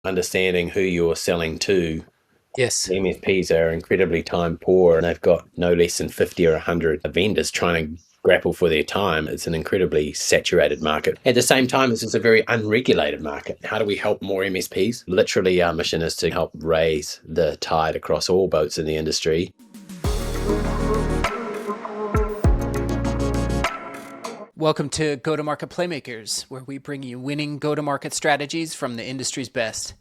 understanding who you're selling to. Yes. MSPs are incredibly time poor, and they've got no less than 50 or 100 vendors trying to grapple for their time. It's an incredibly saturated market. At the same time, this is a very unregulated market. How do we help more MSPs? Literally, our mission is to help raise the tide across all boats in the industry. Welcome to Go-to-Market Playmakers, where we bring you winning go-to-market strategies from the industry's best.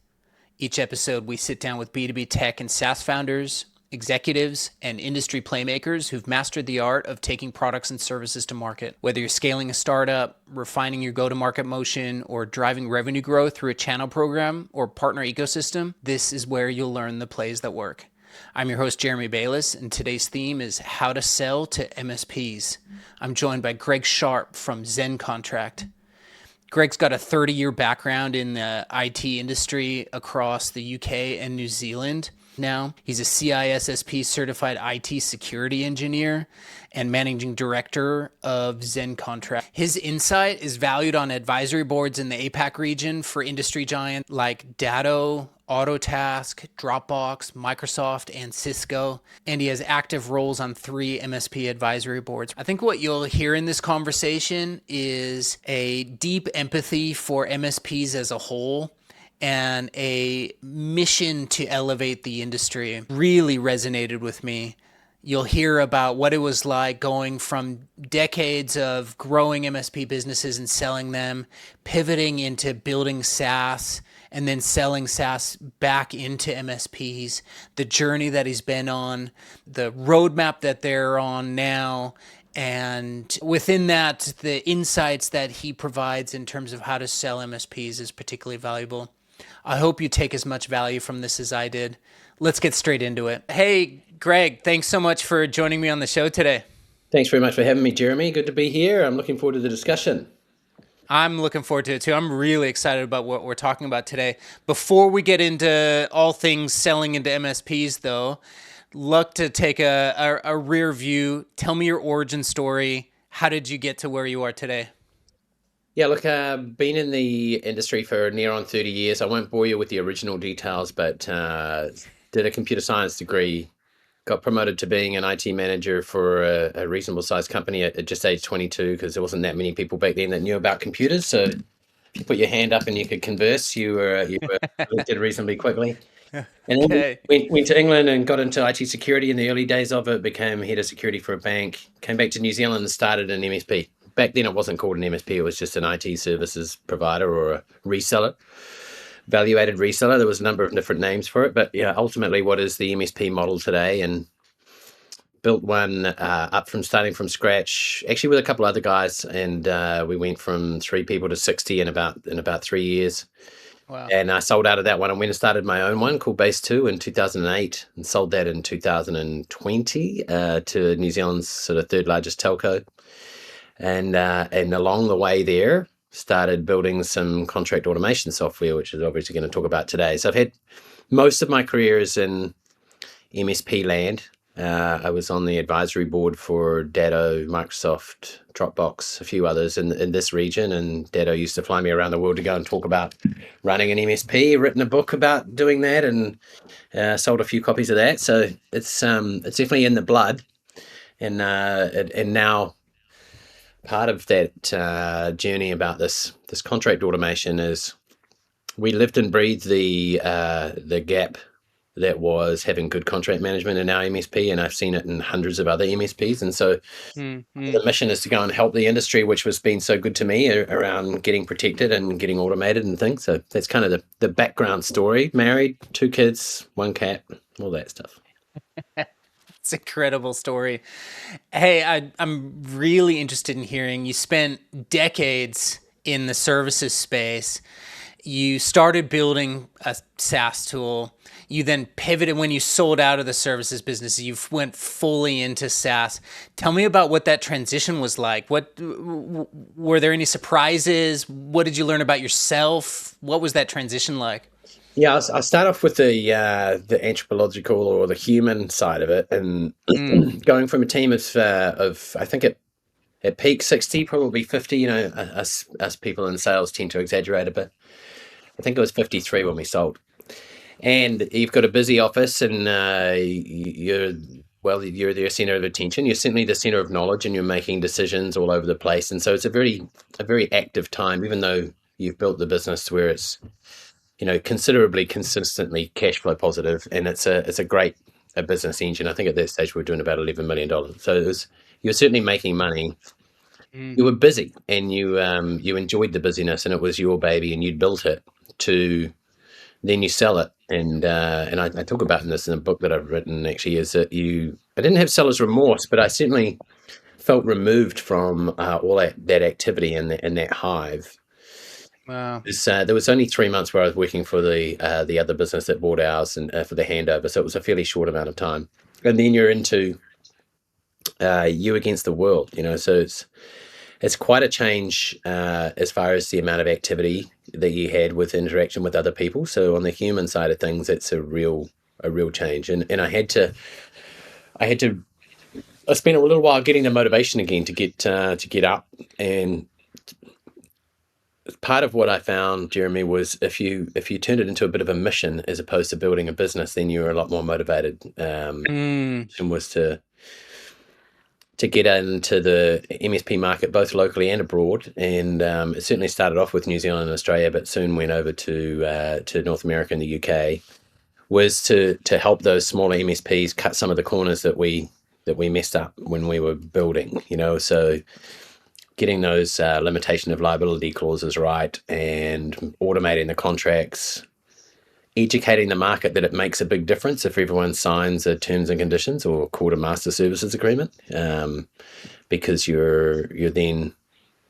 Each episode, we sit down with B2B tech and SaaS founders, executives, and industry playmakers who've mastered the art of taking products and services to market. Whether you're scaling a startup, refining your go-to-market motion, or driving revenue growth through a channel program or partner ecosystem, this is where you'll learn the plays that work. I'm your host, Jeremy Bayless, and today's theme is how to sell to MSPs. I'm joined by Greg Sharp from ZenContract. Greg's got a 30-year background in the IT industry across the UK and New Zealand. Now, he's a CISSP certified IT security engineer and managing director of ZenContract. His insight is valued on advisory boards in the APAC region for industry giants like Datto, Autotask, Dropbox, Microsoft, and Cisco, and he has active roles on 3 MSP advisory boards. I think what you'll hear in this conversation is a deep empathy for MSPs as a whole and a mission to elevate the industry. Really resonated with me. You'll hear about what it was like going from decades of growing MSP businesses and selling them, pivoting into building SaaS, and then selling SaaS back into MSPs, the journey that he's been on, the roadmap that they're on now, and within that, the insights that he provides in terms of how to sell MSPs is particularly valuable. I hope you take as much value from this as I did. Let's get straight into it. Hey, Greg, thanks so much for joining me on the show today. Thanks very much for having me, Jeremy. Good to be here. I'm looking forward to the discussion. I'm looking forward to it too. I'm really excited about what we're talking about today. Before we get into all things selling into MSPs, though, look to take a rear view. Tell me your origin story. How did you get to where you are today? Yeah, look, been in the industry for near on 30 years. I won't bore you with the original details, but did a computer science degree, got promoted to being an IT manager for a reasonable sized company at just age 22, because there wasn't that many people back then that knew about computers. So if you put your hand up and you could converse, you were elected reasonably quickly. And then Okay. went to England and got into IT security in the early days of it, became head of security for a bank, came back to New Zealand and started an MSP. Back then it wasn't called an MSP, it was just an IT services provider or a reseller, value-added reseller. There was a number of different names for it, but yeah, ultimately what is the MSP model today, and built one up from starting from scratch, actually with a couple other guys, and we went from 3 people to 60 in about 3 years. Wow. And I sold out of that one and went and started my own one called Base 2 in 2008 and sold that in 2020 to New Zealand's sort of 3rd largest telco. And along the way there, started building some contract automation software, which is obviously going to talk about today. So I've had most of my career is in MSP land. I was on the advisory board for Datto, Microsoft, Dropbox, a few others in this region. And Datto used to fly me around the world to go and talk about running an MSP, written a book about doing that, and sold a few copies of that. So it's definitely in the blood. And now part of that journey about this contract automation is we lived and breathed the gap that was having good contract management in our MSP, and I've seen it in hundreds of other MSPs. And so the mission is to go and help the industry, which was been so good to me around getting protected and getting automated and things. So that's kind of the background story. Married, 2 kids, 1 cat, all that stuff. It's an incredible story. Hey, I'm really interested in hearing. You spent decades in the services space. You started building a SaaS tool. You then pivoted when you sold out of the services business. You went fully into SaaS. Tell me about what that transition was like. What were there any surprises? What did you learn about yourself? What was that transition like? Yeah, I'll start off with the anthropological or the human side of it, and Mm, going from a team of I think at peak 60, probably 50. You know, us people in sales tend to exaggerate a bit. I think it was 53 when we sold. And you've got a busy office, and you're the center of attention. You're certainly the center of knowledge, and you're making decisions all over the place. And so it's a very active time, even though you've built the business where it's considerably consistently cash flow positive, and it's a great business engine. I think at that stage we were doing about $11 million. So you're certainly making money. You were busy, and you enjoyed the busyness, and it was your baby, and you'd built it to. Then you sell it, and I talk about this in a book that I've written. Actually, is that I didn't have seller's remorse, but I certainly felt removed from all that activity and that hive. Wow. There was only 3 months where I was working for the other business that bought ours, and for the handover, so it was a fairly short amount of time. And then you're into you against the world, So it's quite a change as far as the amount of activity that you had with interaction with other people. So on the human side of things, it's a real change. And I spent a little while getting the motivation again to get up. And part of what I found, Jeremy, was if you turned it into a bit of a mission as opposed to building a business, then you were a lot more motivated. And was to get into the MSP market, both locally and abroad. And it certainly started off with New Zealand and Australia, but soon went over to North America and the UK, was to help those smaller MSPs cut some of the corners that we messed up when we were building, so getting those limitation of liability clauses right, and automating the contracts, educating the market that it makes a big difference if everyone signs a terms and conditions or called a master services agreement, because you're then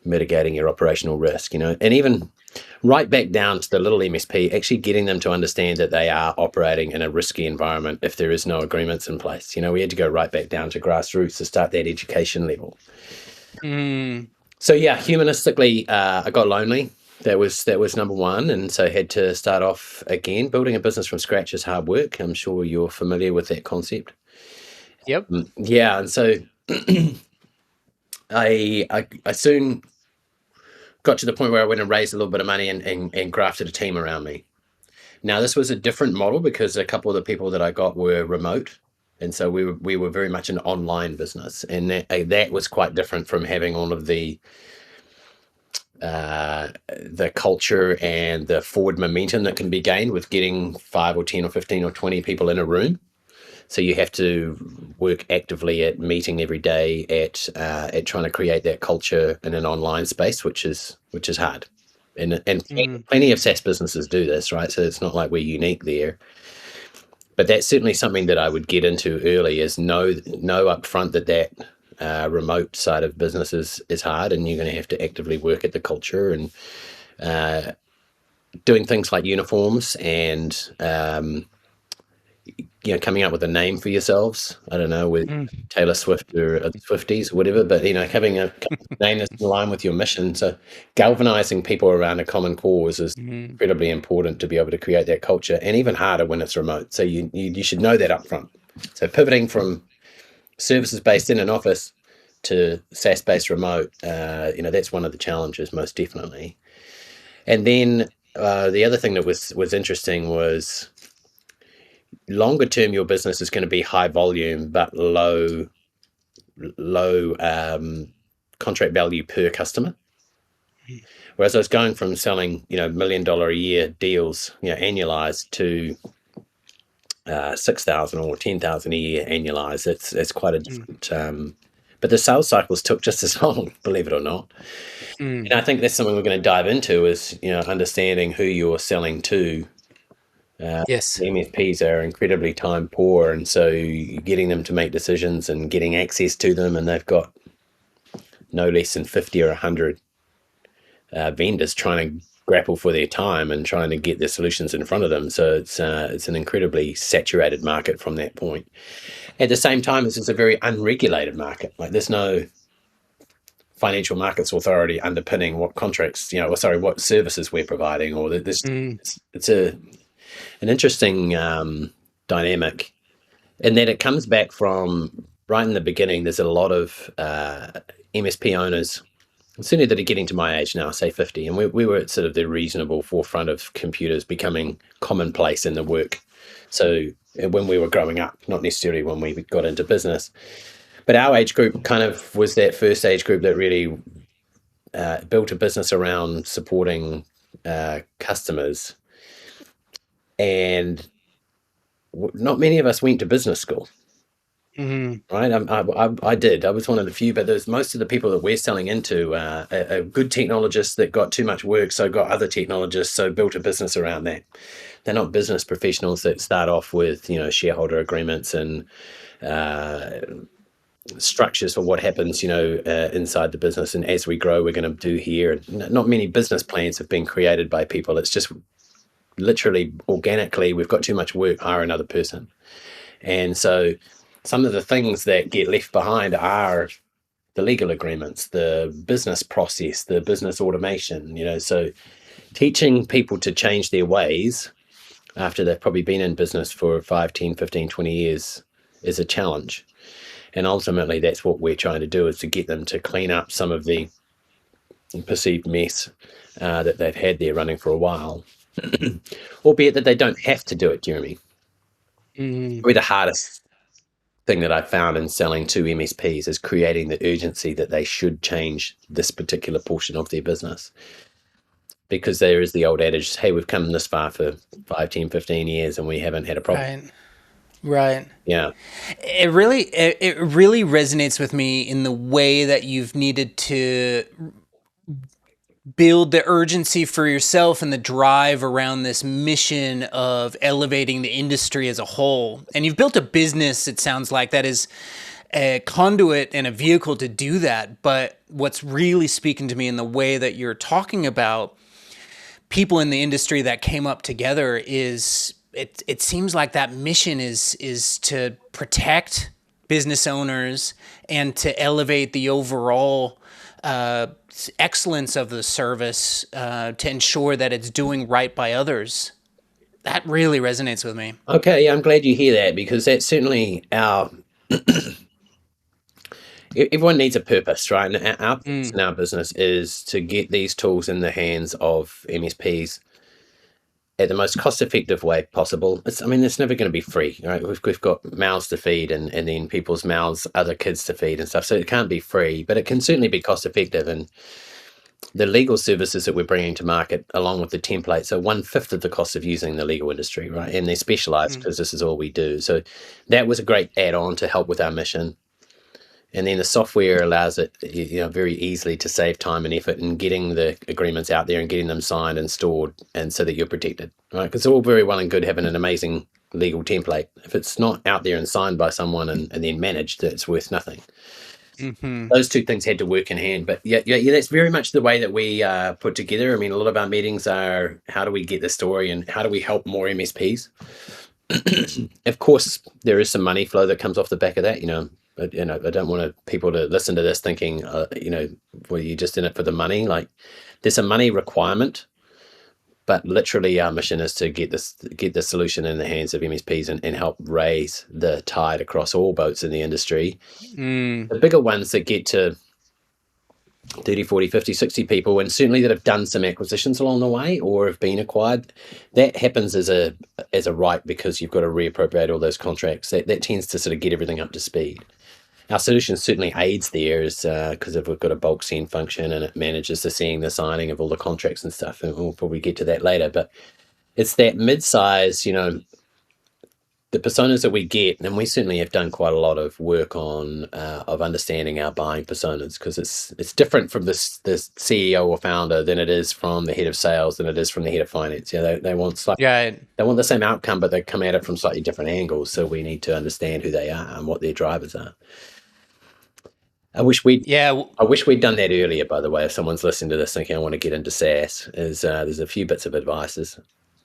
mitigating your operational risk, and even right back down to the little MSP, actually getting them to understand that they are operating in a risky environment if there is no agreements in place. We had to go right back down to grassroots to start that education level. So yeah, humanistically, I got lonely. That was number one, and so had to start off again. Building a business from scratch is hard work. I'm sure you're familiar with that concept. Yep. Yeah, and so I soon got to the point where I went and raised a little bit of money and grafted a team around me. Now, this was a different model because a couple of the people that I got were remote, and so we were very much an online business, and that was quite different from having all of the culture and the forward momentum that can be gained with getting 5 or 10 or 15 or 20 people in a room. So you have to work actively at meeting every day, at trying to create that culture in an online space, which is hard. And plenty of SaaS businesses do this, right? So it's not like we're unique there. But that's certainly something that I would get into early, is know up front that remote side of business is hard, and you're going to have to actively work at the culture and doing things like uniforms and coming up with a name for yourselves. I don't know, with Taylor Swift or the Swifties or whatever, but having a name that's in line with your mission. So galvanizing people around a common cause is incredibly important to be able to create that culture, and even harder when it's remote. So you should know that up front. So pivoting from services based in an office to SaaS based remote, that's one of the challenges, most definitely. And then the other thing that was interesting was, longer term, your business is going to be high volume but low contract value per customer. Whereas I was going from selling $1 million a year deals, annualized, to 6,000 or 10,000 a year annualized. It's quite a different. But the sales cycles took just as long, believe it or not. And I think that's something we're going to dive into, is understanding who you're selling to. Yes. MSPs are incredibly time poor, and so getting them to make decisions and getting access to them, and they've got no less than 50 or 100 vendors trying to grapple for their time and trying to get their solutions in front of them. So it's an incredibly saturated market from that point. At the same time, it's a very unregulated market. Like, there's no financial markets authority underpinning what contracts, what services we're providing, or this. It's an interesting dynamic, in that it comes back from right in the beginning. There's a lot of MSP owners certainly that are getting to my age now, say 50, and we were at sort of the reasonable forefront of computers becoming commonplace in the work. So when we were growing up, not necessarily when we got into business, but our age group kind of was that first age group that really built a business around supporting customers. And not many of us went to business school. Right, I did. I was one of the few, but there's most of the people that we're selling into are good technologists that got too much work, so got other technologists, so built a business around that. They're not business professionals that start off with shareholder agreements and structures for what happens inside the business, and as we grow, we're going to do here. Not many business plans have been created by people. It's just literally organically, we've got too much work, hire another person. And so some of the things that get left behind are the legal agreements, the business process, the business automation, so teaching people to change their ways after they've probably been in business for 5, 10, 15, 20 years is a challenge. And ultimately, that's what we're trying to do, is to get them to clean up some of the perceived mess that they've had there running for a while, albeit that they don't have to do it, Jeremy. Probably the hardest thing that I've found in selling to MSPs is creating the urgency that they should change this particular portion of their business. Because there is the old adage, hey, we've come this far for 5, 10, 15 years and we haven't had a problem. Right. Yeah. It really resonates with me in the way that you've needed to build the urgency for yourself and the drive around this mission of elevating the industry as a whole. And you've built a business, it sounds like, that is a conduit and a vehicle to do that. But what's really speaking to me in the way that you're talking about people in the industry that came up together is it seems like that mission is to protect business owners and to elevate the overall excellence of the service to ensure that it's doing right by others. That really resonates with me. Okay, I'm glad you hear that, because that's certainly our everyone needs a purpose, right? And our purpose in our business is to get these tools in the hands of MSPs at the most cost-effective way possible. It's never going to be free, right? We've got mouths to feed, and then people's mouths, other kids to feed and stuff. So it can't be free, but it can certainly be cost-effective. And the legal services that we're bringing to market, along with the templates, are 1/5 of the cost of using the legal industry, right? And they're specialized because this is all we do. So that was a great add-on to help with our mission. And then the software allows it, very easily to save time and effort in getting the agreements out there and getting them signed and stored, and so that you're protected, right? Because it's all very well and good having an amazing legal template. If it's not out there and signed by someone and then managed, it's worth nothing. Those two things had to work in hand. But yeah, that's very much the way that we put together. A lot of our meetings are, how do we get the story and how do we help more MSPs? Of course, there is some money flow that comes off the back of that, I don't want people to listen to this thinking, well, you're just in it for the money. Like, there's a money requirement, but literally our mission is to get the solution in the hands of MSPs and help raise the tide across all boats in the industry. The bigger ones that get to 30, 40, 50, 60 people, and certainly that have done some acquisitions along the way or have been acquired, that happens as a right, because you've got to reappropriate all those contracts. That tends to sort of get everything up to speed. Our solution certainly aids there, because if we've got a bulk send function and it manages the seeing the signing of all the contracts and stuff, and we'll probably get to that later. But it's that mid-size, the personas that we get, and we certainly have done quite a lot of work on of understanding our buying personas, because it's different from this CEO or founder than it is from the head of sales than it is from the head of finance. They want they want the same outcome, but they come at it from slightly different angles. So we need to understand who they are and what their drivers are. I wish we'd done that earlier, by the way. If someone's listening to this thinking, I want to get into SaaS, there's a few bits of advice. Is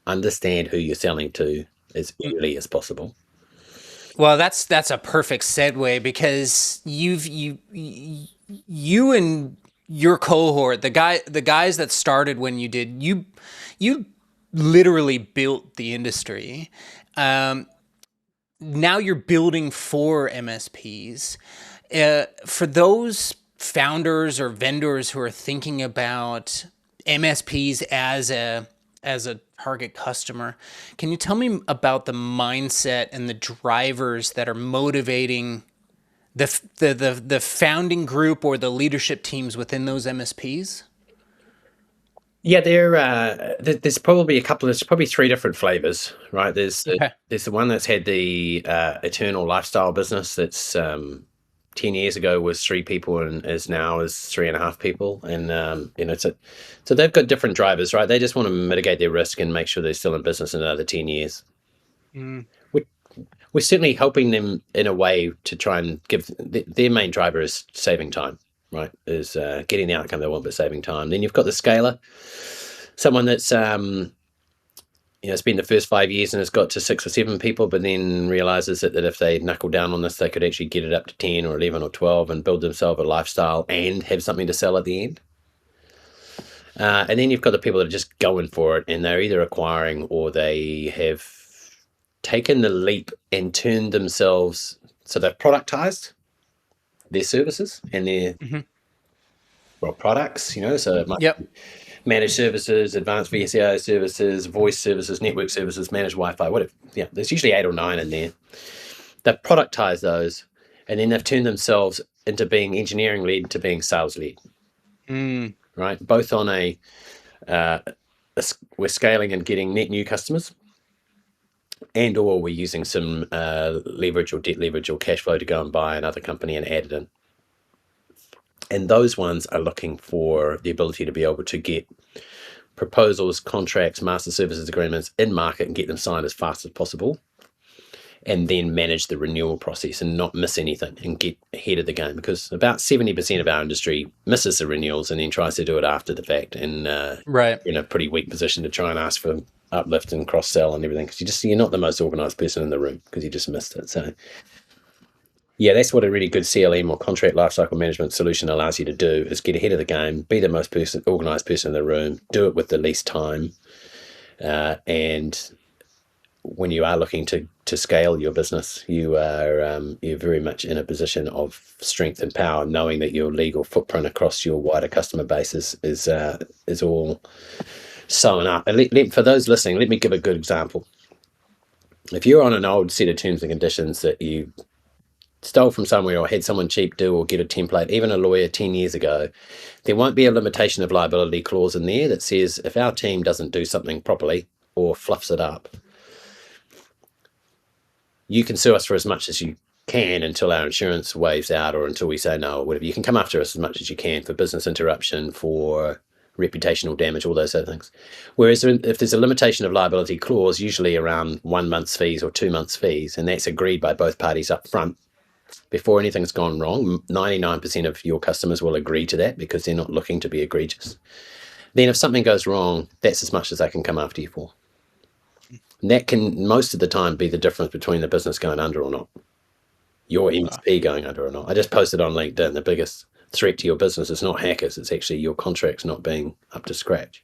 understand who you're selling to as early as possible. Well, that's a perfect segue, because you and your cohort, the guys that started when you did, you literally built the industry. Now you're building for MSPs. For those founders or vendors who are thinking about MSPs as a target customer. Can you tell me about the mindset and the drivers that are motivating the founding group or the leadership teams within those MSPs? Yeah, there's probably there's probably three different flavors, right? There's the one that's had the eternal lifestyle business that's 10 years ago was 3 people and is now is 3.5 people. And, so they've got different drivers, right? They just want to mitigate their risk and make sure they're still in business in another 10 years. Mm. We're certainly helping them in a way to try and give their main driver is saving time, right? Is getting the outcome they want, but saving time. Then you've got the scaler, someone that's it's been the first 5 years and it's got to 6 or 7 people, but then realizes that if they knuckle down on this, they could actually get it up to 10 or 11 or 12 and build themselves a lifestyle and have something to sell at the end. And then you've got the people that are just going for it, and they're either acquiring or they have taken the leap and turned themselves, so they've productized their services and their products, so it might be managed services, advanced VCO services, voice services, network services, managed Wi-Fi, whatever. Yeah, there's usually 8 or 9 in there. They've productized those, and then they've turned themselves into being engineering-led to being sales-led. Right? Both on we're scaling and getting net new customers, and or we're using some leverage or debt leverage or cash flow to go and buy another company and add it in. And those ones are looking for the ability to be able to get proposals, contracts, master services agreements in market and get them signed as fast as possible, and then manage the renewal process and not miss anything and get ahead of the game, because about 70% of our industry misses the renewals and then tries to do it after the fact, and you're in a pretty weak position to try and ask for uplift and cross-sell and everything, because you're not the most organized person in the room because you just missed it. So yeah, that's what a really good CLM or contract lifecycle management solution allows you to do, is get ahead of the game, be the most organized person in the room, do it with the least time. And when you are looking to scale your business, you're very much in a position of strength and power, knowing that your legal footprint across your wider customer base is all sewn up. And for those listening, let me give a good example. If you're on an old set of terms and conditions that you stole from somewhere or had someone cheap do or get a template, even a lawyer 10 years ago, there won't be a limitation of liability clause in there that says if our team doesn't do something properly or fluffs it up, you can sue us for as much as you can until our insurance waves out or until we say no or whatever. You can come after us as much as you can for business interruption, for reputational damage, all those other things. Whereas if there's a limitation of liability clause, usually around 1 month's fees or 2 months' fees, and that's agreed by both parties up front, before anything's gone wrong, 99% of your customers will agree to that because they're not looking to be egregious. Then if something goes wrong, that's as much as they can come after you for. And that can most of the time be the difference between the business going under or not, your MSP going under or not. I just posted on LinkedIn, the biggest threat to your business is not hackers, it's actually your contracts not being up to scratch.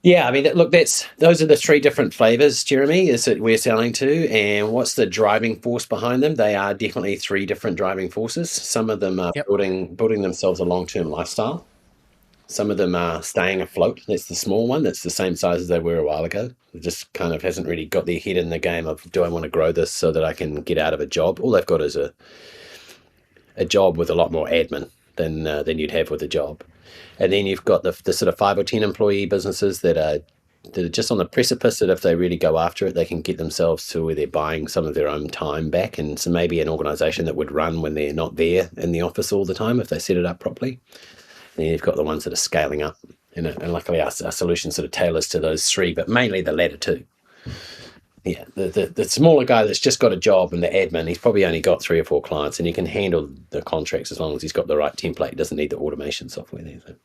Yeah, I mean, look, those are the 3 different flavors, Jeremy, is that we're selling to, and what's the driving force behind them? They are definitely 3 different driving forces. Some of them are building themselves a long-term lifestyle. Some of them are staying afloat. That's the small one. That's the same size as they were a while ago. It just kind of hasn't really got their head in the game of, do I want to grow this so that I can get out of a job? All they've got is a job with a lot more admin than you'd have with a job. And then you've got the sort of 5 or 10 employee businesses that are just on the precipice that if they really go after it, they can get themselves to where they're buying some of their own time back. And so maybe an organization that would run when they're not there in the office all the time if they set it up properly. And you've got the ones that are scaling up. And luckily our solution sort of tailors to those 3, but mainly the latter 2. Yeah, the smaller guy that's just got a job and the admin, he's probably only got 3 or 4 clients, and he can handle the contracts as long as he's got the right template. He doesn't need the automation software there. So.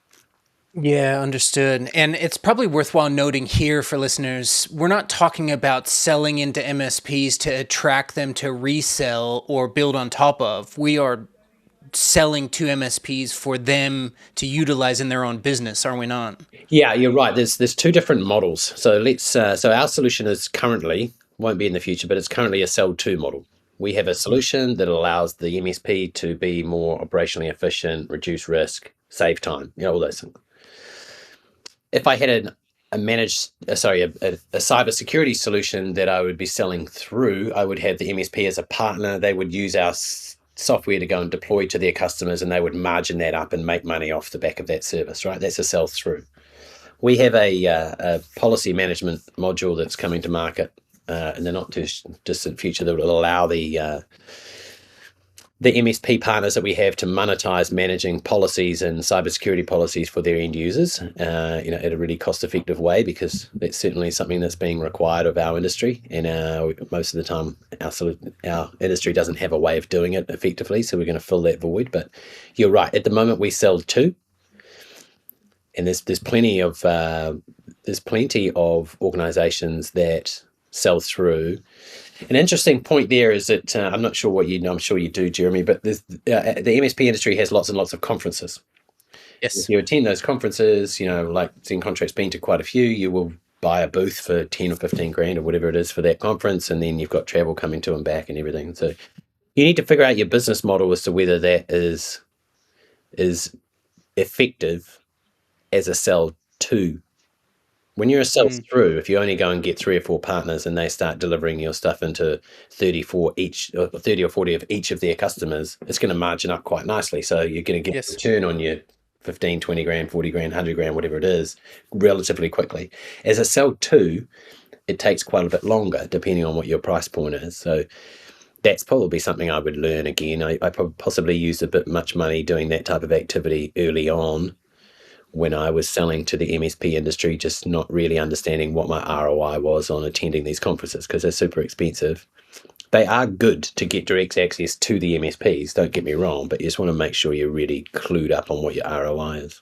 Yeah, understood. And it's probably worthwhile noting here for listeners, we're not talking about selling into MSPs to attract them to resell or build on top of. We are selling to MSPs for them to utilize in their own business, are we not? Yeah, you're right. There's 2 different models. So so our solution is currently, won't be in the future, but it's currently a sell to model. We have a solution that allows the MSP to be more operationally efficient, reduce risk, save time, all those things. If I had a cybersecurity solution that I would be selling through, I would have the MSP as a partner. They would use our software to go and deploy to their customers, and they would margin that up and make money off the back of that service, right? That's a sell through. We have a policy management module that's coming to market in the not too distant future that will allow the MSP partners that we have to monetize managing policies and cybersecurity policies for their end users, at a really cost-effective way, because that's certainly something that's being required of our industry. And most of the time, our industry doesn't have a way of doing it effectively, so we're going to fill that void. But you're right. At the moment, we sell two, and there's plenty of organizations that sell through. An interesting point there is that I'm not sure what you know. I'm sure you do, Jeremy. But the MSP industry has lots and lots of conferences. Yes. If you attend those conferences, like ZenContract's been to quite a few, you will buy a booth for 10 or 15 grand or whatever it is for that conference, and then you've got travel coming to and back and everything. So you need to figure out your business model as to whether that is effective as a sell to. When you're a sell through, if you only go and get 3 or 4 partners and they start delivering your stuff into 30 or 40 of each of their customers, it's going to margin up quite nicely. So you're going to get a return on your 15, 20 grand, 40 grand, 100 grand, whatever it is, relatively quickly. As a sell to, it takes quite a bit longer depending on what your price point is. So that's probably something I would learn again. I possibly used a bit much money doing that type of activity early on, when I was selling to the MSP industry, just not really understanding what my ROI was on attending these conferences, because they're super expensive. They are good to get direct access to the MSPs, don't get me wrong, but you just want to make sure you're really clued up on what your ROI is.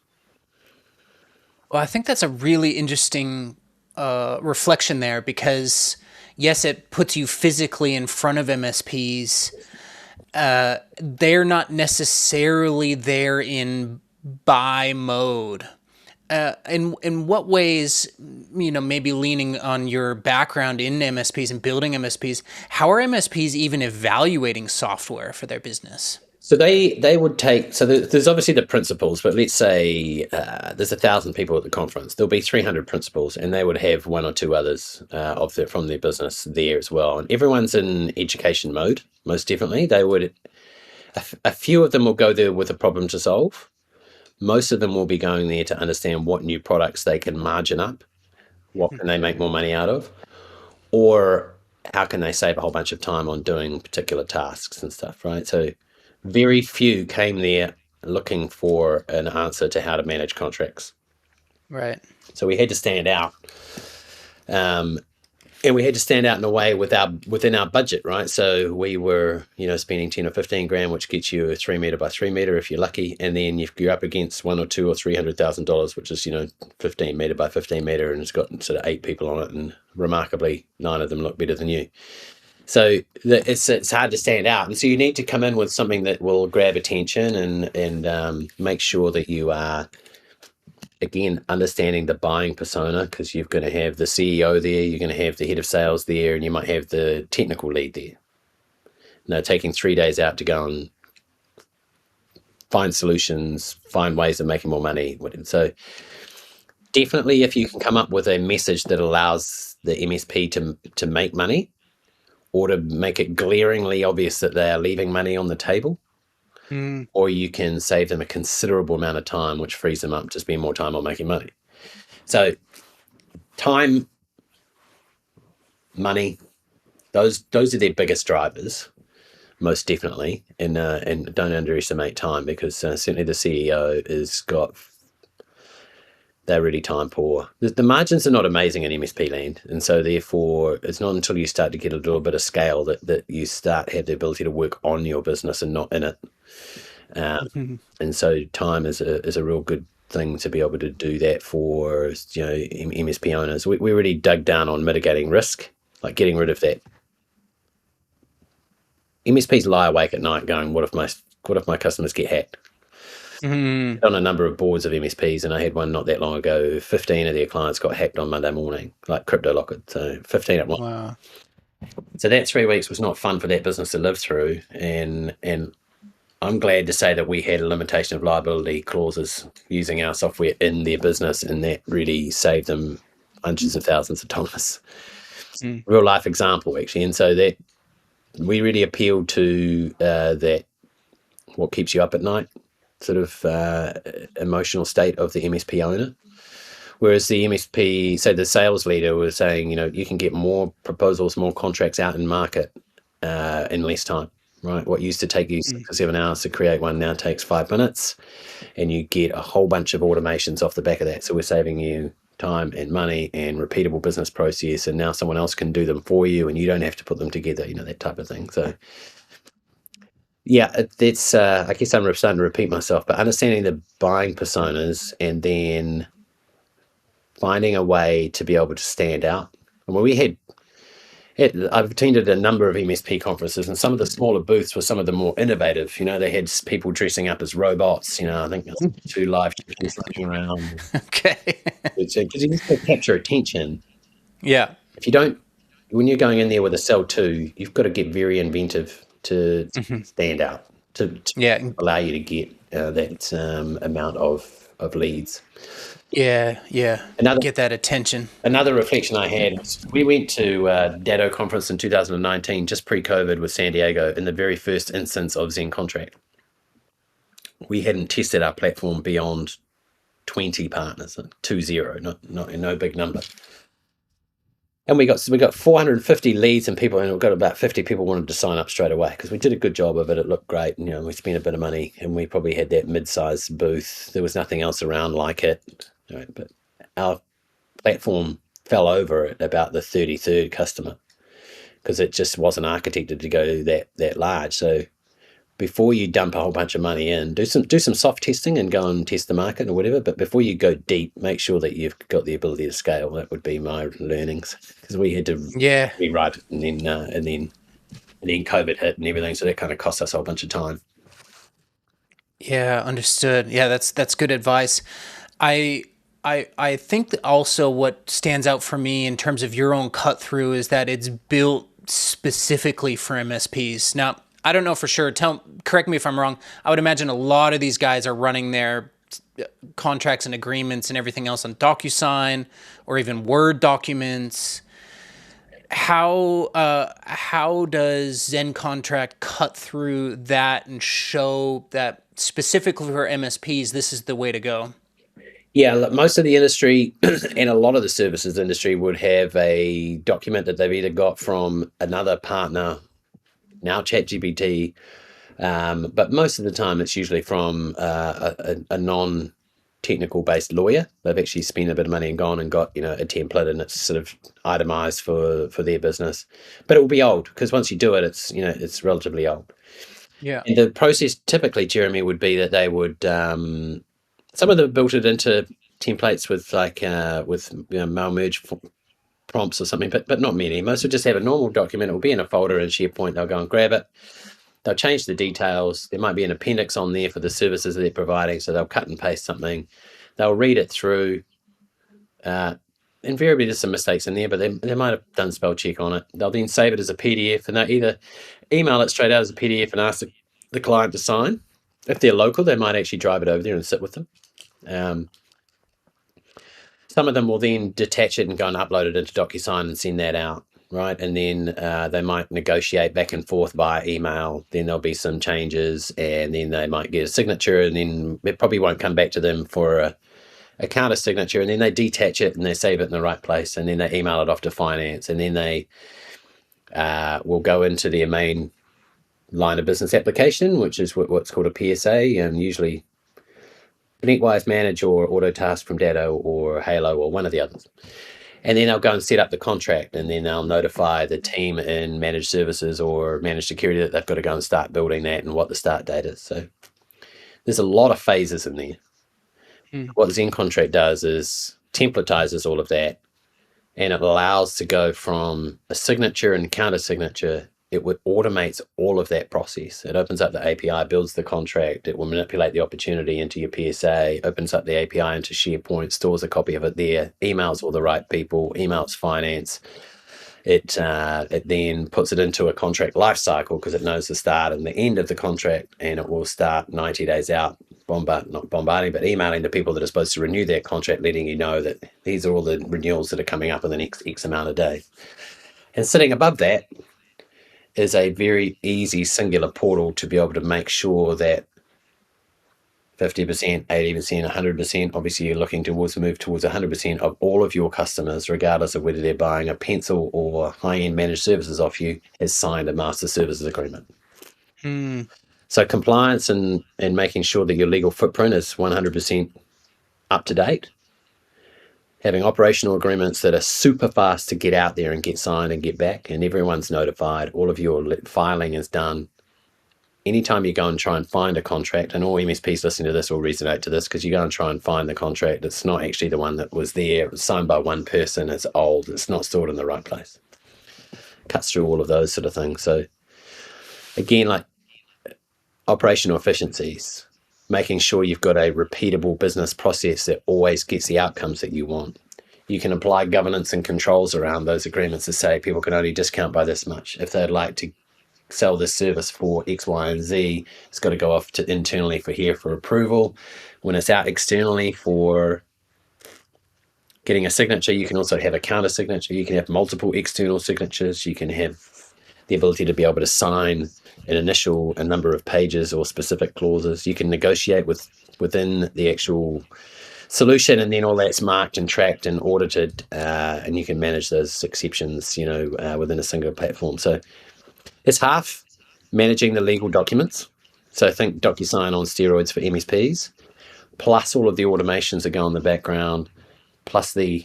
Well, I think that's a really interesting reflection there, because yes, it puts you physically in front of MSPs. They're not necessarily there in buy mode. In what ways, maybe leaning on your background in MSPs and building MSPs, how are MSPs even evaluating software for their business? So they would take, so there's obviously the principals, but let's say there's 1,000 people at the conference. There'll be 300 principals, and they would have 1 or 2 others from their business there as well. And everyone's in education mode, most definitely. They would, a few of them will go there with a problem to solve. Most of them will be going there to understand what new products they can margin up, what can they make more money out of, or how can they save a whole bunch of time on doing particular tasks and stuff, right? So very few came there looking for an answer to how to manage contracts. Right. So we had to stand out. And we had to stand out in a way within our budget, right? So we were, spending 10 or 15 grand, which gets you a 3 meter by 3 meter if you're lucky, and then you're up against $1 or $2 or $300,000, which is 15 meter by 15 meter, and it's got sort of 8 people on it, and remarkably 9 of them look better than you. So it's hard to stand out, and so you need to come in with something that will grab attention and make sure that you are, again, understanding the buying persona, because you're going to have the CEO there, you're going to have the head of sales there, and you might have the technical lead there. Now, taking 3 days out to go and find solutions, find ways of making more money. So definitely, if you can come up with a message that allows the MSP to make money, or to make it glaringly obvious that they are leaving money on the table, or you can save them a considerable amount of time, which frees them up to spend more time on making money. So time, money, those are their biggest drivers, most definitely. And don't underestimate time, because certainly the CEO they're really time poor. The margins are not amazing in MSP land, and so therefore it's not until you start to get a little bit of scale that you have the ability to work on your business and not in it. And so time is a real good thing to be able to do that for MSP owners. We really dug down on mitigating risk, like getting rid of that. MSPs lie awake at night going, what if my customers get hacked? On a number of boards of MSPs, and I had one not that long ago. 15 of their clients got hacked on Monday morning, like crypto locket. So 15 at once. Wow. So that 3 weeks was not fun for that business to live through, and I'm glad to say that we had a limitation of liability clauses using our software in their business, and that really saved them hundreds of thousands of dollars. Real life example, actually. And so that we really appealed to that what keeps you up at night sort of emotional state of the MSP owner. Whereas the MSP, so the sales leader was saying, you can get more proposals, more contracts out in market in less time, right? What used to take you 6 or 7 hours to create one now takes 5 minutes, and you get a whole bunch of automations off the back of that. So we're saving you time and money and repeatable business process, and now someone else can do them for you, and you don't have to put them together, that type of thing. So yeah, that's I guess I'm starting to repeat myself, but understanding the buying personas and then finding a way to be able to stand out. And when I've attended a number of MSP conferences, and some of the smaller booths were some of the more innovative. They had people dressing up as robots. I think there's 2 live chickens running around. Okay. Because you need to capture attention. Yeah. If you don't, when you're going in there with a sell 2, you've got to get very inventive to stand out, to allow you to get that amount of leads. Yeah. Get that attention. Another reflection I had was we went to Datto conference in 2019, just pre-COVID, with San Diego, in the very first instance of ZenContract. We hadn't tested our platform beyond 20 partners, 20, no big number. And we got 450 leads and people, and we got about 50 people wanted to sign up straight away because we did a good job of it. It looked great, and we spent a bit of money, and we probably had that mid-sized booth. There was nothing else around like it, but our platform fell over at about the 33rd customer because it just wasn't architected to go that large. So before you dump a whole bunch of money in, do some soft testing and go and test the market or whatever. But before you go deep, make sure that you've got the ability to scale. That would be my learnings, because we had to rewrite it, and then COVID hit and everything. So that kind of cost us a whole bunch of time. Yeah, understood. Yeah, that's good advice. I think that also what stands out for me in terms of your own cut through is that it's built specifically for MSPs. Now, I don't know for sure. Correct me if I'm wrong. I would imagine a lot of these guys are running their contracts and agreements and everything else on DocuSign or even Word documents. How does ZenContract cut through that and show that specifically for MSPs, this is the way to go? Yeah, look, most of the industry and a lot of the services industry would have a document that they've either got from another partner, now ChatGPT, but most of the time it's usually from a non-technical based lawyer. They've actually spent a bit of money and gone and got a template, and it's sort of itemized for their business. But it will be old, because once you do it, it's relatively old. Yeah. And the process typically, Jeremy, would be that they would some of them built it into templates with mail merge prompts or something, but not many. Most will just have a normal document. It will be in a folder in SharePoint. They'll go and grab it. They'll change the details. There might be an appendix on there for the services that they're providing, so they'll cut and paste something. They'll read it through. Invariably, there's some mistakes in there, but they might have done spell check on it. They'll then save it as a PDF, and they'll either email it straight out as a PDF and ask the client to sign. If they're local, they might actually drive it over there and sit with them. Some of them will then detach it and go and upload it into DocuSign and send that out, right? And then they might negotiate back and forth via email. Then there'll be some changes, and then they might get a signature, and then it probably won't come back to them for a counter signature. And then they detach it and they save it in the right place, and then they email it off to finance, and then they will go into their main line of business application, which is what's called a PSA, and usually ConnectWise Manage or Autotask from Datto or Halo or one of the others. And then they'll go and set up the contract, and then they'll notify the team in managed services or managed security that they've got to go and start building that and what the start date is. So there's a lot of phases in there. What ZenContract does is templatizes all of that, and it allows to go from a signature and counter signature. It automates all of that process. It opens up the API, builds the contract. It will manipulate the opportunity into your PSA, opens up the API into SharePoint, stores a copy of it there, emails all the right people, emails finance, It then puts it into a contract life cycle because it knows the start and the end of the contract, and it will start 90 days out, not bombarding, but emailing the people that are supposed to renew their contract, letting you know that these are all the renewals that are coming up in the next X amount of days. And sitting above that is a very easy singular portal to be able to make sure that 50%, 80%, 100%, obviously you're looking towards move towards 100% of all of your customers, regardless of whether they're buying a pencil or high-end managed services off you, has signed a master services agreement. So compliance and making sure that your legal footprint is 100% up to date, having operational agreements that are super fast to get out there and get signed and get back, and everyone's notified, all of your filing is done. Anytime you go and try and find a contract, and all MSPs listening to this will resonate to this, because you go and try and find the contract, it's not actually the one that was there, it was signed by one person, it's old, it's not stored in the right place. Cuts through all of those sort of things. So again, like operational efficiencies, making sure you've got a repeatable business process that always gets the outcomes that you want. You can apply governance and controls around those agreements to say people can only discount by this much. If they'd like to sell this service for X, Y, and Z, it's got to go off to internally for approval. When it's out externally for getting a signature, you can also have a counter signature. You can have multiple external signatures. You can have the ability to be able to sign a number of pages or specific clauses. You can negotiate within the actual solution, and then all that's marked and tracked and audited, and you can manage those exceptions, within a single platform. So it's half managing the legal documents. So think DocuSign on steroids for MSPs, plus all of the automations that go in the background, plus the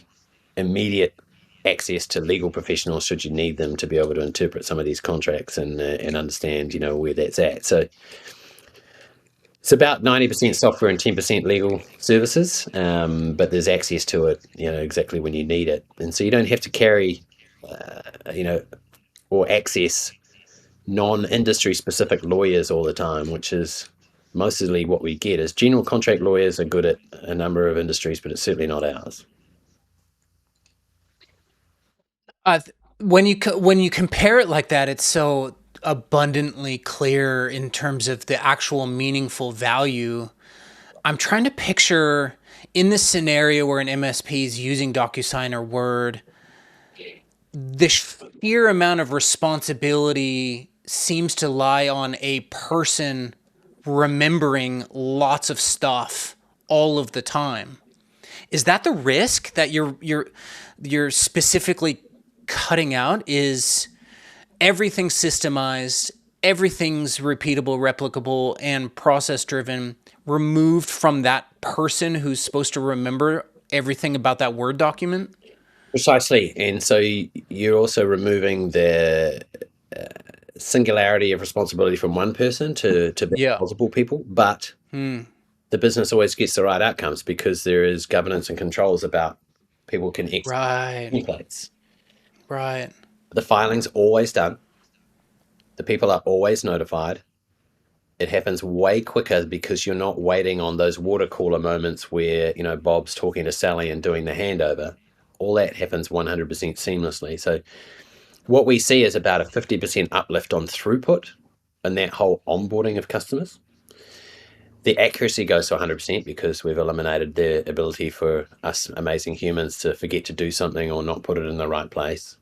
immediate access to legal professionals should you need them to be able to interpret some of these contracts and understand, where that's at. So it's about 90% software and 10% legal services, but there's access to it, exactly when you need it. And so you don't have to carry, or access non-industry specific lawyers all the time, which is mostly what we get. Is general contract lawyers are good at a number of industries, but it's certainly not ours. When you compare it like that, it's so abundantly clear in terms of the actual meaningful value. I'm trying to picture in this scenario where an MSP is using DocuSign or Word, the sheer amount of responsibility seems to lie on a person remembering lots of stuff all of the time. Is that the risk that you're specifically cutting out? Is everything systemized, everything's repeatable, replicable, and process driven, removed from that person who's supposed to remember everything about that Word document? Precisely. And so you're also removing the singularity of responsibility from one person to multiple people, but the business always gets the right outcomes because there is governance and controls about people can execute templates. Right. The filing's always done. The people are always notified. It happens way quicker because you're not waiting on those water cooler moments where, Bob's talking to Sally and doing the handover. All that happens 100% seamlessly. So what we see is about a 50% uplift on throughput and that whole onboarding of customers. The accuracy goes to 100% because we've eliminated the ability for us amazing humans to forget to do something or not put it in the right place.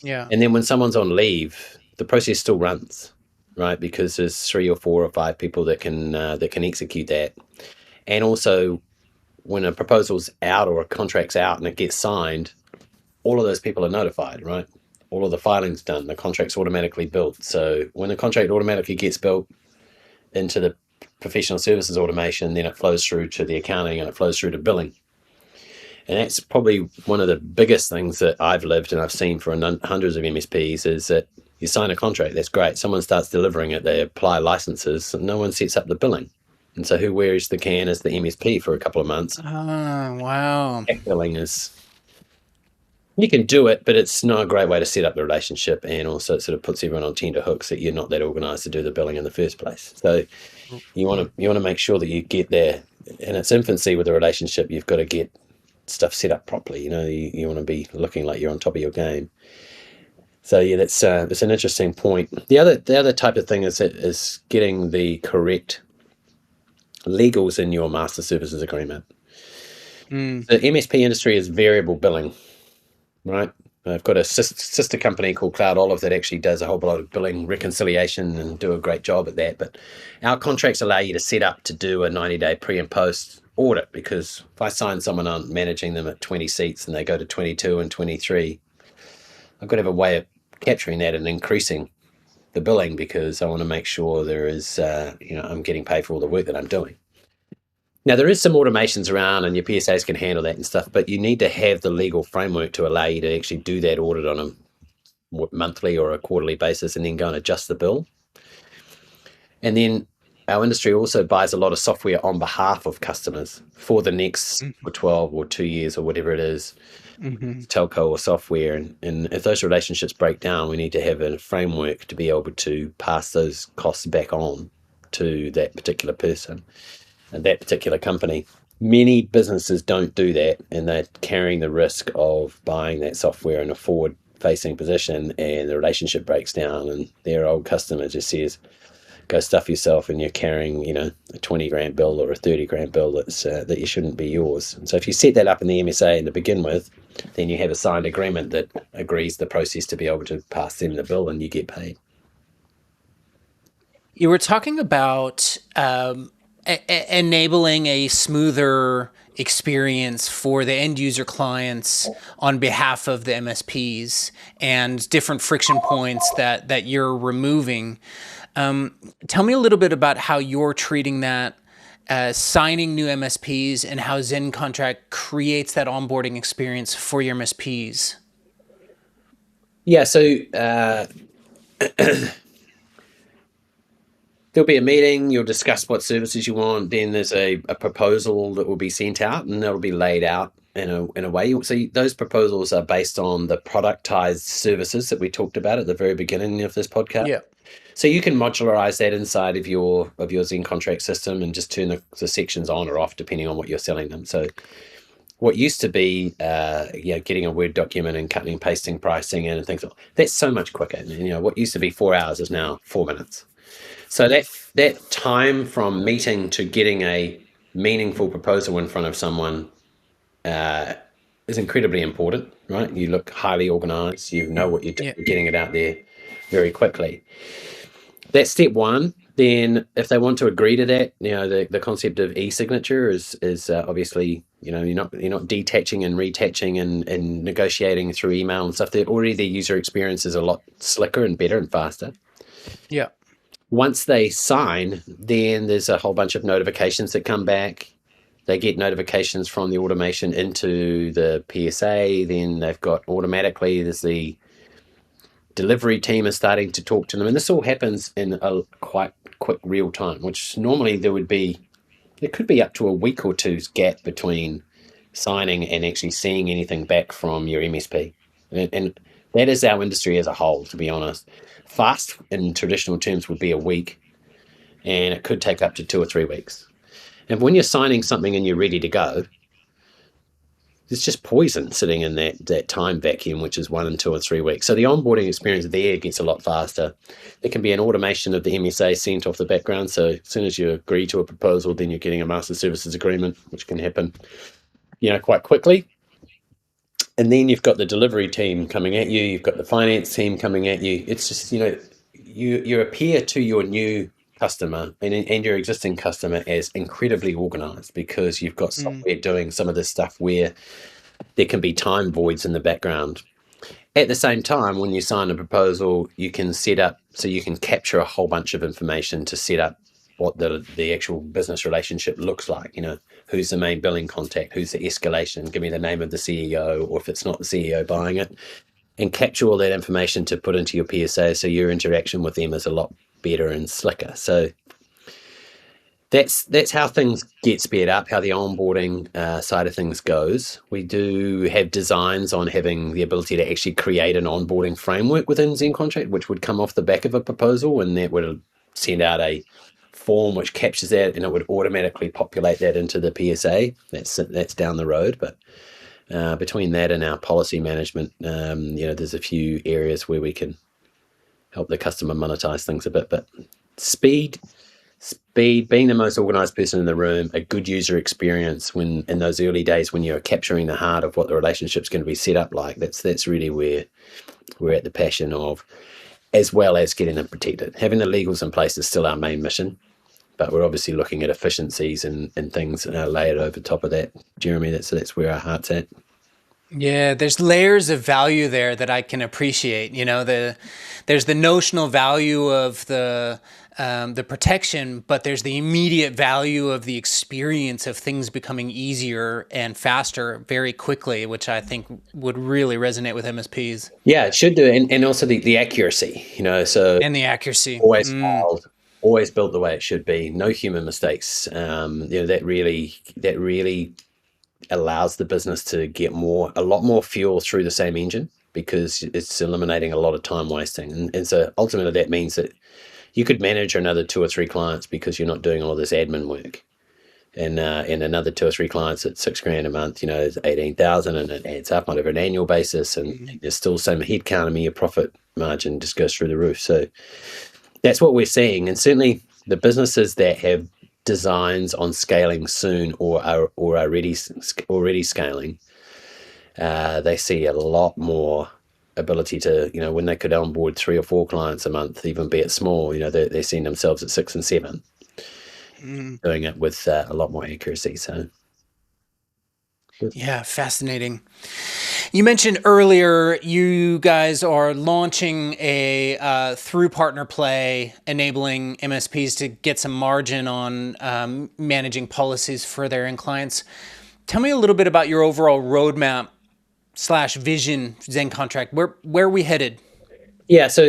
Yeah. And then when someone's on leave, the process still runs, right? Because there's 3 or 4 or 5 people that can execute that. And also, when a proposal's out or a contract's out and it gets signed, all of those people are notified, right? All of the filing's done. The contract's automatically built. So when the contract automatically gets built into the professional services automation, then it flows through to the accounting and it flows through to billing. And that's probably one of the biggest things that I've lived and I've seen for hundreds of MSPs is that you sign a contract, that's great. Someone starts delivering it, they apply licenses, and no one sets up the billing. And so who wears the can is the MSP for a couple of months. Oh, wow. Billing is, you can do it, but it's not a great way to set up the relationship, and also it sort of puts everyone on tender hooks that you're not that organized to do the billing in the first place. So you want to make sure that you get there in its infancy with the relationship. You've got to get stuff set up properly. You want to be looking like you're on top of your game. So yeah, that's an interesting point. The other type of thing is getting the correct legals in your master services agreement. The MSP industry is variable billing, right? I've got a sister company called Cloud Olive that actually does a whole lot of billing reconciliation and do a great job at that. But our contracts allow you to set up to do a 90-day pre and post audit, because if I sign someone on managing them at 20 seats and they go to 22 and 23, I've got to have a way of capturing that and increasing the billing, because I want to make sure there is, I'm getting paid for all the work that I'm doing. Now, there is some automations around and your PSAs can handle that and stuff, but you need to have the legal framework to allow you to actually do that audit on a monthly or a quarterly basis and then go and adjust the bill. And then our industry also buys a lot of software on behalf of customers for the next 12 or 2 years or whatever it is, telco or software. And if those relationships break down, we need to have a framework to be able to pass those costs back on to that particular person and that particular company. Many businesses don't do that, and they're carrying the risk of buying that software in a forward-facing position, and the relationship breaks down, and their old customer just says, "Go stuff yourself," and you're carrying, a 20 grand bill or a 30 grand bill that you shouldn't be yours. And so, if you set that up in the MSA to begin with, then you have a signed agreement that agrees the process to be able to pass them the bill, and you get paid. You were talking about enabling a smoother experience for the end user clients on behalf of the MSPs and different friction points that you're removing. Tell me a little bit about how you're treating that, signing new MSPs, and how ZenContract creates that onboarding experience for your MSPs. Yeah, so there'll be a meeting, you'll discuss what services you want, then there's a proposal that will be sent out, and that'll be laid out in a way. So those proposals are based on the productized services that we talked about at the very beginning of this podcast. Yeah. So you can modularize that inside of your ZenContract system and just turn the sections on or off depending on what you're selling them. So what used to be, getting a Word document and cutting and pasting pricing and things like that's so much quicker. What used to be 4 hours is now 4 minutes. So that time from meeting to getting a meaningful proposal in front of someone is incredibly important, right? You look highly organized. You know what you're doing, getting it out there very quickly. That's step one. Then if they want to agree to that, the concept of e-signature is obviously, you're not detaching and retaching and negotiating through email and stuff. Their user experience is a lot slicker and better and faster. Yeah. Once they sign, then there's a whole bunch of notifications that come back. They get notifications from the automation into the PSA. Then they've got there's the delivery team is starting to talk to them. And this all happens in a quite quick real time, which normally there could be up to a week or two's gap between signing and actually seeing anything back from your MSP. And that is our industry as a whole, to be honest. Fast in traditional terms would be a week, and it could take up to 2 or 3 weeks. And when you're signing something and you're ready to go, it's just poison sitting in that time vacuum, which is 1 and 2 or 3 weeks. So the onboarding experience there gets a lot faster. There can be an automation of the MSA sent off the background. So as soon as you agree to a proposal, then you're getting a master services agreement, which can happen, quite quickly. And then you've got the delivery team coming at you. You've got the finance team coming at you. It's just, you appear to your new customer and your existing customer as incredibly organized, because you've got software doing some of this stuff where there can be time voids in the background. At the same time, when you sign a proposal, you can set up, so you can capture a whole bunch of information to set up what the actual business relationship looks like. Who's the main billing contact, who's the escalation, give me the name of the CEO, or if it's not the CEO buying it, and capture all that information to put into your PSA, so your interaction with them is a lot better and slicker. So that's how things get sped up, how the onboarding side of things goes. We do have designs on having the ability to actually create an onboarding framework within ZenContract, which would come off the back of a proposal, and that would send out a form which captures that, and it would automatically populate that into the PSA. That's down the road, but Between that and our policy management, there's a few areas where we can help the customer monetize things a bit. But speed, being the most organized person in the room, a good user experience when in those early days when you're capturing the heart of what the relationship's going to be set up like. That's really where we're at the passion of, as well as getting them protected. Having the legals in place is still our main mission, but we're obviously looking at efficiencies and things layered over top of that, Jeremy. That's where our heart's at. Yeah, there's layers of value there that I can appreciate. There's the notional value of the protection, but there's the immediate value of the experience of things becoming easier and faster very quickly, which I think would really resonate with MSPs. Yeah, it should do, and also the accuracy. And the accuracy. Always filed, always built the way it should be. No human mistakes. That really allows the business to get a lot more fuel through the same engine, because it's eliminating a lot of time wasting. And so ultimately that means that you could manage another 2 or 3 clients because you're not doing all this admin work. And another 2 or 3 clients at $6,000 a month, is 18,000, and it adds up on an annual basis, and there's still some headcount. I mean, your profit margin just goes through the roof. So that's what we're seeing. And certainly the businesses that have designs on scaling soon or are already scaling, they see a lot more ability to, when they could onboard 3 or 4 clients a month, even be it small, they're seeing themselves at 6 and 7, doing it with a lot more accuracy. So yeah, fascinating. You mentioned earlier you guys are launching a through partner play, enabling MSPs to get some margin on managing policies for their end clients. Tell me a little bit about your overall roadmap / vision, ZenContract. Where are we headed? Yeah, so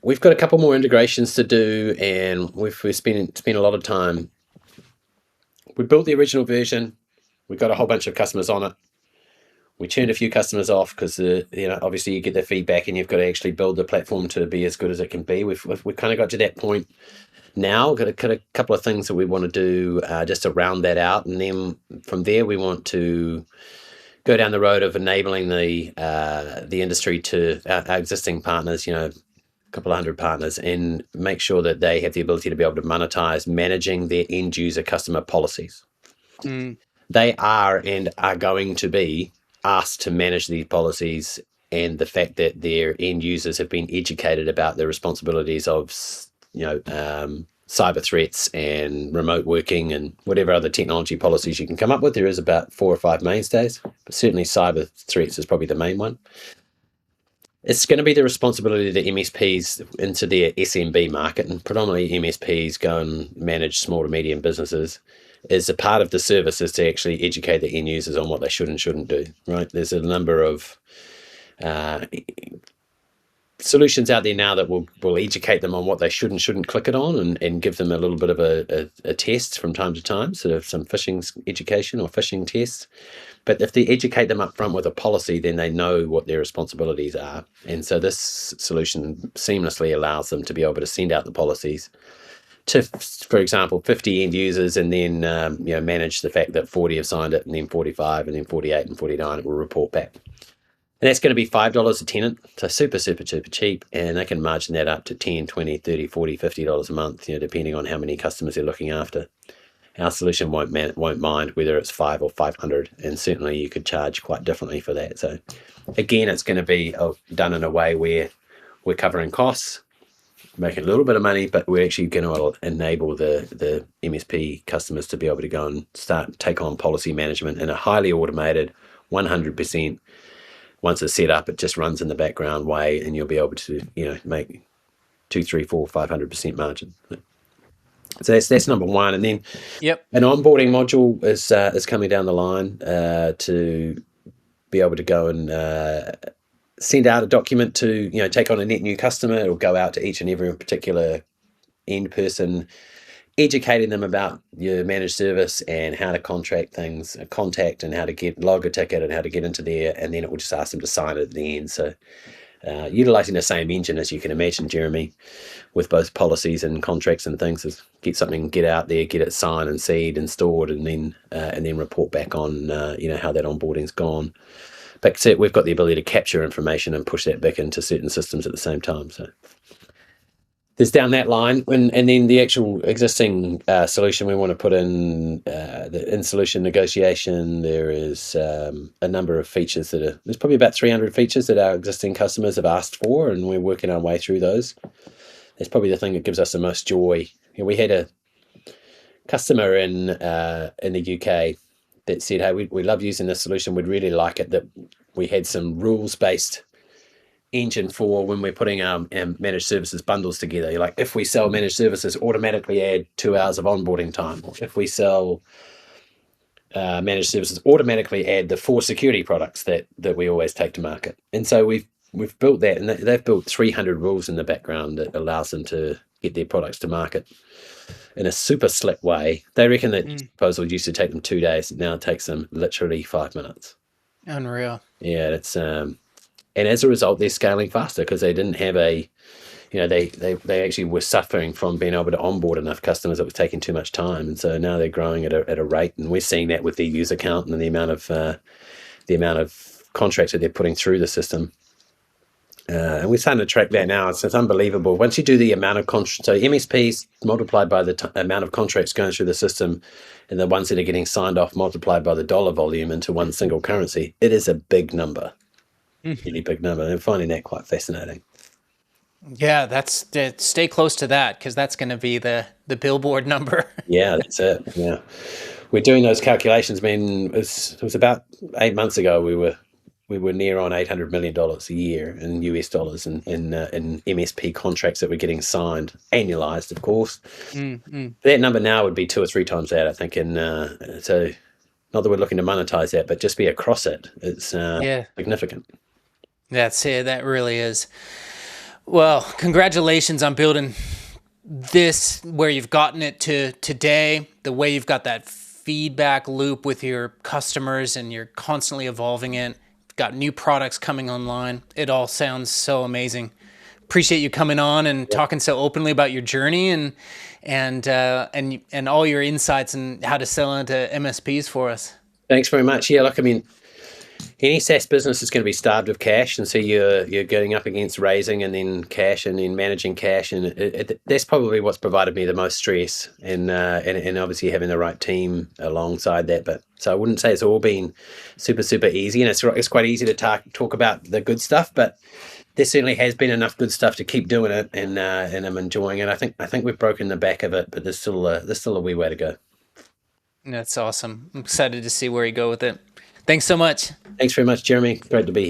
we've got a couple more integrations to do, and we've spent a lot of time. We built the original version. We got a whole bunch of customers on it. We turned a few customers off because obviously you get the feedback, and you've got to actually build the platform to be as good as it can be. We've kind of got to that point now. Got a couple of things that we want to do just to round that out, and then from there we want to go down the road of enabling the industry to our existing partners, a couple of 100 partners, and make sure that they have the ability to be able to monetize managing their end user customer policies. They are and are going to be asked to manage these policies, and the fact that their end users have been educated about the responsibilities of, cyber threats and remote working and whatever other technology policies you can come up with. There is about 4 or 5 mainstays, but certainly cyber threats is probably the main one. It's going to be the responsibility of the MSPs into their SMB market, and predominantly MSPs go and manage small to medium businesses. Is a part of the service is to actually educate the end users on what they should and shouldn't do, right? There's a number of solutions out there now that will educate them on what they should and shouldn't click it on, and give them a little bit of a test from time to time, sort of some phishing education or phishing tests. But if they educate them up front with a policy, then they know what their responsibilities are. And so this solution seamlessly allows them to be able to send out the policies to, for example, 50 end users, and then manage the fact that 40 have signed it, and then 45, and then 48 and 49 will report back. And that's going to be $5 a tenant, so super, super, super cheap, and they can margin that up to $10, $20, $30, $40, $50 a month, depending on how many customers they're looking after. Our solution won't mind whether it's 5 or 500, and certainly you could charge quite differently for that. So again, it's going to be done in a way where we're covering costs, making a little bit of money, but we're actually going to enable the MSP customers to be able to go and take on policy management in a highly automated 100%. Once it's set up, it just runs in the background way, and you'll be able to make 2, 3, 4, 500% margin. So that's number one. And then an onboarding module is coming down the line to be able to go and send out a document to take on a net new customer. It'll go out to each and every particular end person, educating them about your managed service and how to contact, and how to log a ticket and how to get into there, and then it will just ask them to sign it at the end. So utilizing the same engine, as you can imagine, Jeremy, with both policies and contracts and things, is get out there, get it signed and seed and stored, and then report back on how that onboarding's gone. But we've got the ability to capture information and push that back into certain systems at the same time. So there's down that line, and then the actual existing solution we want to put in the in-solution negotiation. There is a number of features there's probably about 300 features that our existing customers have asked for, and we're working our way through those. That's probably the thing that gives us the most joy. We had a customer in the UK that said, "Hey, we love using this solution. We'd really like it that we had some rules-based engine for when we're putting our managed services bundles together. Like, if we sell managed services, automatically add 2 hours of onboarding time. Or if we sell managed services, automatically add the 4 security products that we always take to market." And so we've built that, and they've built 300 rules in the background that allows them to get their products to market in a super slick way. They reckon that proposal used to take them 2 days. Now it takes them literally 5 minutes. Unreal. Yeah, it's and as a result, they're scaling faster because they didn't have they actually were suffering from being able to onboard enough customers that was taking too much time, and so now they're growing at a rate, and we're seeing that with their user count and the amount of contracts that they're putting through the system. And we're starting to track that now. It's unbelievable. Once you do the amount of so MSPs multiplied by the amount of contracts going through the system, and the ones that are getting signed off multiplied by the dollar volume into one single currency, it is a big number. Really big number. I'm finding that quite fascinating. Yeah, stay close to that, because that's going to be the billboard number. Yeah, that's it. Yeah, we're doing those calculations. I mean, it was about 8 months ago. We were near on $800 million a year in US dollars in MSP contracts that were getting signed, annualized, of course. That number now would be 2 or 3 times that, I think. And so, not that we're looking to monetize that, but just be across it. It's significant. That's it. That really is. Well, congratulations on building this where you've gotten it to today, the way you've got that feedback loop with your customers, and you're constantly evolving it. You've got new products coming online. It all sounds so amazing. Appreciate you coming on and talking so openly about your journey and all your insights and how to sell into MSPs for us. Thanks very much. Yeah, look, I mean, any SaaS business is going to be starved of cash, and so you're going up against raising and then cash and then managing cash, and that's probably what's provided me the most stress, and obviously having the right team alongside that. But so I wouldn't say it's all been super easy, and it's quite easy to talk about the good stuff, but there certainly has been enough good stuff to keep doing it, and I'm enjoying it. I think we've broken the back of it, but there's still a wee way to go. That's awesome. I'm excited to see where you go with it. Thanks so much. Thanks very much, Jeremy. Great to be here.